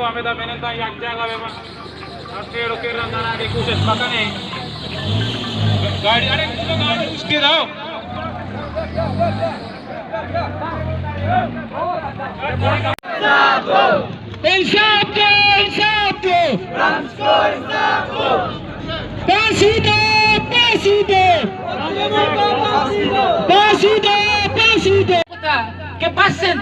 Hame da menenta yak jaga beba. Aste roke randana ke कोशिश पकने. गाड़ी अरे तुम गाड़ी उसके दाओ. Insafto, insafto. Franco insafto. Pasido, pasido. Pasido, pasido. che passen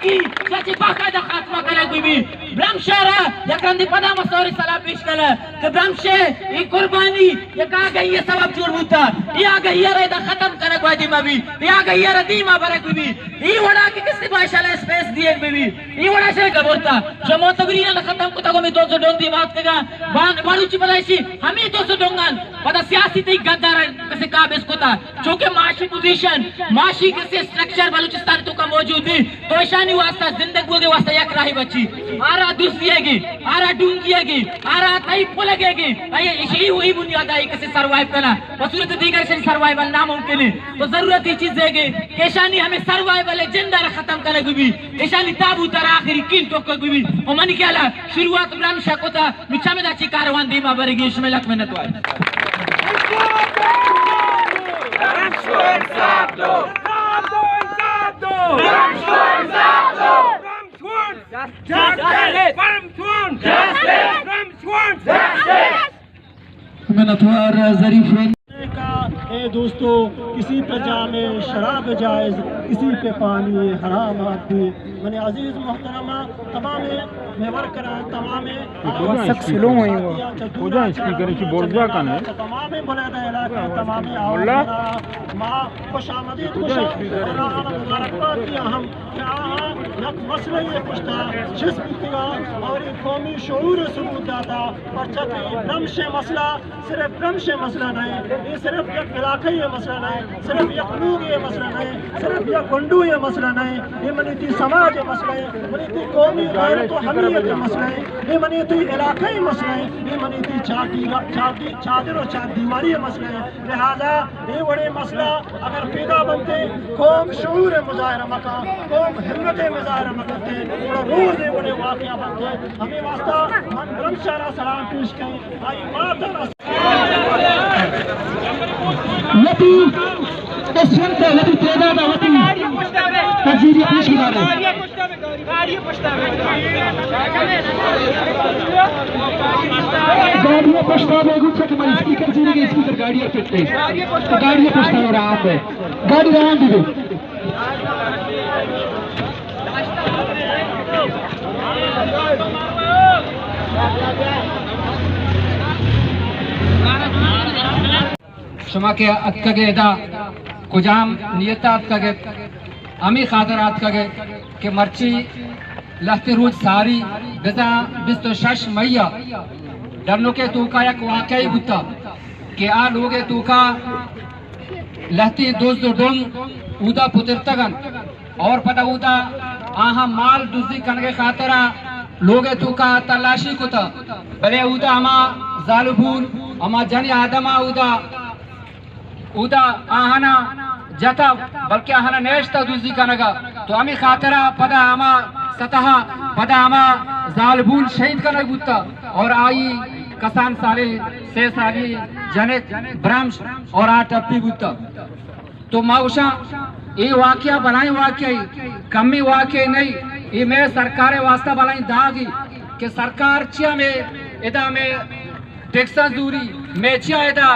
गुंगी त्याची बाकायदा खात्मा करायला गुबी ब्रह्मशहरा यकंदी पदा मसोरी सलाह पेश करा कि ब्रह्मशे ये कुर्बानी ये का गई ये सबब जोड़ होता ये आ गई ये रेदा खत्म करे वादी मबी ये आ गई ये रदीमा बरे गुबी ये वड़ा की किसी भाषा स्पेस दिए गुबी ये वड़ा से का बोलता जमो तगरीना न खत्म को तगो में 200 डोंग दी बात कगा बारूची पदाइशी हमें 200 डोंगन पदा सियासी ती गद्दार कैसे का बेस कोता चूंकि माशी पोजीशन माशी के स्ट्रक्चर बलूचिस्तान तो का मौजूद है तो ईशानी वास्ता जिंदगी के वास्ता एक राही बची आरा दूसरीगी आरा डूंगीगी आरा तई पुलगेगी ये इसी वही बुनियाद है कैसे सरवाइव करना बसूरत दीगर से सर्वाइवल नामुमकिन है तो जरूरत ही चीज है कि ईशानी हमें सर्वाइवल जिंदा खत्म करे गुबी ईशानी ताबू तर आखिरी किल तो को गुबी ओ मन केला शुरुआत ब्रह्म शकोता मिछा में दाची कारवान दीमा बरेगी इसमें लक मेहनत वाई ए दोस्तों किसी पे जामे शराब जायज़ किसी पे पानी हराम आती मैंने अजीज मोहतरमा तमाम मेवर करा तमाम सक्सिलों हुई वो पूजा स्पीकर की बोर्जा का है तमाम बुलंद इलाका तमाम आवला मां खुशामदीद मुबारकबाद दिया हम क्या नक मसले ये पुछता जिस्म किया और ये कौमी शऊर सबूत दाता और चकी ब्रह्मशे मसला सिर्फ ब्रह्मशे मसला नहीं ये सिर्फ एक इलाके ये मसला नहीं सिर्फ एक लोग ये मसला नहीं सिर्फ एक गुंडू ये मसला नहीं ये मनीती समाज ये मसला है मनीती कौमी गैरत व हमीयत ये मसला है ये मनीती इलाके ये मसला है ये मनीती चादर और चार दीवारी ये मसला है लिहाजा ये बड़े मसला अगर पैदा बनते कौम शऊर मुजाहिरा मका कौम हिम्मत मुजाहिरा मकते बड़ा रोज ये बड़े वाक़या बनते हमें वास्ता मन ब्रह्मशारा सलाम पेश करें आई माता वती तस्वीर वती पैदा दा वती तस्वीर पेश की बात है गाड़ियां पछतावे गुच्छा के मारी स्पीकर चली गई स्पीकर गाड़ियां पिटते गाड़ियां पछतावे रहा है गाड़ी रवान दी शमा के अतकगे दा कुजाम नियता अतकगे अमी खादर अतकगे के मर्ची लहते रोज सारी गजा 26 मैया डरनो के तूका एक वाकई बुता के आ लोगे तूका लहती दोस्त डोंग उदा पुतिरतगन और पता उदा आहा माल दुजी कनगे खातरा लोगे तूका तलाशी कुता बले उदा अमा जालबून अमा जन आदमा उदा आहना जता बल्कि आहना नेश्ता दुजी कनगा तो अमी खातरा पदा अमा सतहा पदा अमा जालबून शहीद कनग बुता और आई कसान साले से साली जनित ब्रह्म और आ टप्पी बुता तो माउशा ये वाक्य बनाए वाक्य कमी वाक्य नहीं ये मैं सरकार वास्ता बनाई दागी कि सरकार चिया में इदा में टेक्सा दूरी मैं चिया इदा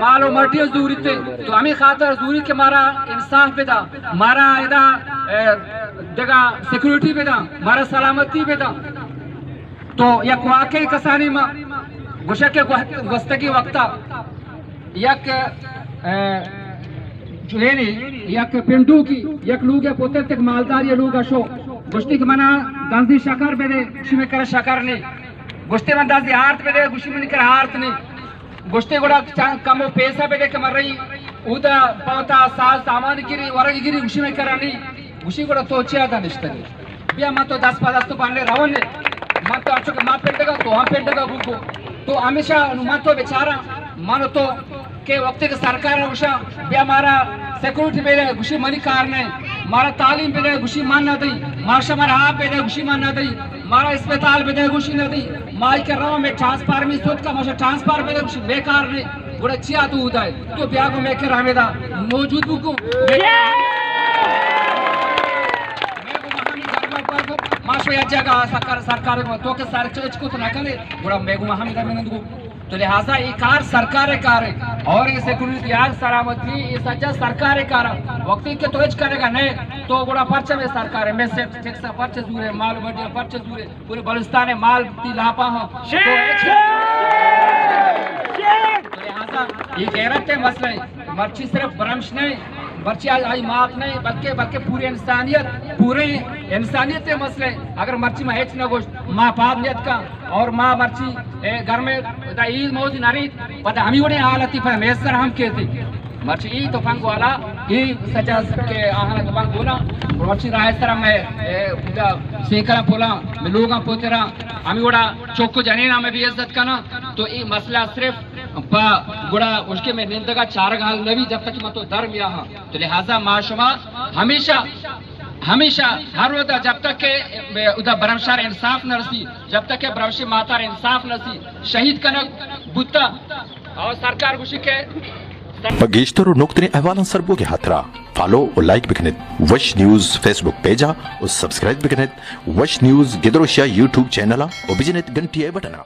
मालो मर्टियो दूरी थे तो हमें खातर दूरी के मारा इंसाफ पेदा मारा इदा जगह सिक्योरिटी पेदा मारा सलामती पेदा तो यक वाकई कसानी में गुशक वस्तगी वक्ता यक जुलेनी यक पिंडू की यक लूगे पोते तक मालदार ये लूगा शो गुश्ती के मना दांदी शकर बेदे गुशी में कर शकर नहीं गुश्ती में दांदी आर्त बेदे गुशी में कर आर्त नहीं गुश्ती गुड़ा कमो पैसा बेदे के मर रही उदा पावता साल सामान गिरी वरग गिरी गुशी में करा नहीं गुशी गुड़ा तो चिया था निश्तरी बिया मा तो 10-15 तो पांडे रवने मा तो अच्छो के मा पेंटेगा तो हम पेंटेगा बुको तो हमेशा मा तो बेचारा मानो तो के वक्त के सरकार है उषा भी हमारा सिक्योरिटी बेले गुशी मनी कार नहीं हमारा तालीम बेले गुशी मान ना दी माशा हमारा आप बेले गुशी मान ना दी हमारा अस्पताल बेले गुशी ना दी माई कर रहा हूँ मैं ट्रांसफार में सोच का माशा ट्रांसफार बेले गुशी बेकार नहीं बड़ा चिया तू उदा है तो ब्याह को मैं कर रहा मेरा मौजूद बुको माशा या जगह सरकार को तो के सारे चीज को तो ना करे बड़ा मैं को महामिदा में ना तो लिहाजा ये कार सरकार कार है और ये सिक्योरिटी आज सलामती ये सच्चा सरकार कार वक्त के तो एज करेगा नहीं तो बड़ा पर्चा में सरकार है मैं से टैक्स पर्चे दूर है माल बढ़िया पर्चे दूर है पूरे बलुस्तान है माल ती लापा हो तो लिहाजा ये गैरत है मसला है मर्ची सिर्फ भ्रंश नहीं मर्ची आज माफ नहीं बल्कि पूरी इंसानियत के मसले अगर मर्ची में हेच न गोश्त माँ पाप नियत का और माँ मर्ची घर में ईद मौज नारी पता हम ही हालत पर मैसर हम कहते मर्ची ई तो फंग वाला ई सजा के आहाना तो फंग बोला मर्ची राय सर में सेकरा बोला मैं लोगा पोतेरा हम ही चौको जनीना में भी इज्जत करना तो ये मसला सिर्फ गुड़ा उसके में निंदगा चार गाल नबी जब तक मत धर्म यहाँ तो लिहाजा माशुमा हमेशा हर रोज जब तक के उधर ब्रह्मशार इंसाफ न रसी जब तक के ब्रह्मशी माता इंसाफ न सी शहीद कनक बुत्ता और सरकार गुशी के गेश्तर नुक्तने अहवालन सरबोगे हाथरा फॉलो और लाइक बिकनेत वश न्यूज फेसबुक पेजा और सब्सक्राइब बिकनेत वश न्यूज गिदरोशिया यूट्यूब चैनल और बिजनेत घंटी बटना